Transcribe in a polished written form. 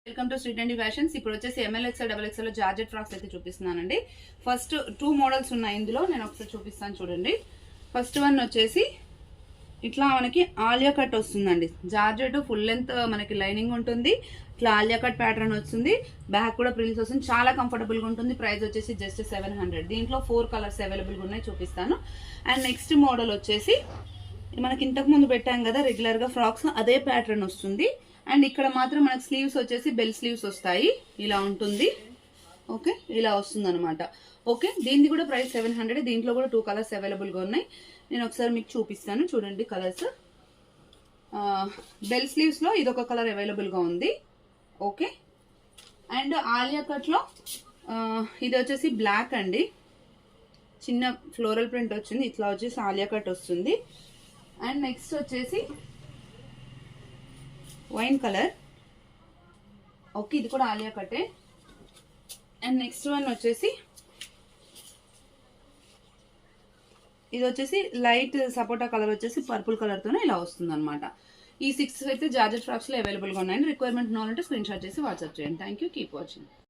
Welcome to శ్రీటండి fashions. ఇప్పుడు వచ్చేసి ML XL XXL లో జార్జెట్ ఫ్రాక్స్ అయితే చూపిస్తున్నానండి. ఫస్ట్ 2 మోడల్స్ ఉన్నాయి ఇందులో, నేను ఒకసారి చూపిస్తాను చూడండి. ఫస్ట్ వన్ వచ్చేసి ఇట్లా మనకి ఆలియా కట్ వస్తుందండి. జార్జెట్ ఫుల్ లెంత్ మనకి లైనింగ్ ఉంటుంది, ఇట్లా ఆలియా కట్ ప్యాటర్న్ వస్తుంది, బ్యాక్ కూడా ప్రిల్స్ వస్తుంది, చాలా కంఫర్టబుల్గా ఉంటుంది. ప్రైస్ వచ్చేసి జస్ట్ 700. దీంట్లో 4 కలర్స్ అవైలబుల్గా ఉన్నాయి, చూపిస్తాను. అండ్ నెక్స్ట్ మోడల్ వచ్చేసి మనకి ఇంతకు ముందు పెట్టాం కదా రెగ్యులర్గా ఫ్రాక్స్, అదే ప్యాటర్న్ వస్తుంది. అండ్ ఇక్కడ మాత్రం మనకి స్లీవ్స్ వచ్చేసి బెల్ స్లీవ్స్ వస్తాయి, ఇలా ఉంటుంది. ఓకే, ఇలా వస్తుంది అనమాట. ఓకే, దీనికి కూడా ప్రైస్ 700. దీంట్లో కూడా 2 కలర్స్ అవైలబుల్గా ఉన్నాయి, నేను ఒకసారి మీకు చూపిస్తాను చూడండి కలర్స్. బెల్ స్లీవ్స్లో ఇదొక కలర్ అవైలబుల్గా ఉంది. ఓకే, అండ్ ఆలియా కట్లో ఇది వచ్చేసి బ్లాక్ అండి, చిన్న ఫ్లోరల్ ప్రింట్ వచ్చింది, ఇట్లా వచ్చేసి ఆలియా కట్ వస్తుంది. అండ్ నెక్స్ట్ వచ్చేసి వైన్ కలర్. ఓకే, ఇది కూడా ఆలియా కట్టే. అండ్ నెక్స్ట్ వన్ వచ్చేసి ఇది వచ్చేసి లైట్ సపోటా కలర్ వచ్చేసి పర్పుల్ కలర్తోనే ఇలా వస్తుంది అనమాట. ఈ 6 అయితే జార్జెట్ ఫ్రాక్స్లో అవైలబుల్గా ఉన్నాయండి. రిక్వైర్మెంట్ ఉన్నాలంటే స్క్రీన్ షాట్ చేసి వాట్సాప్ చేయండి. Thank you, keep watching.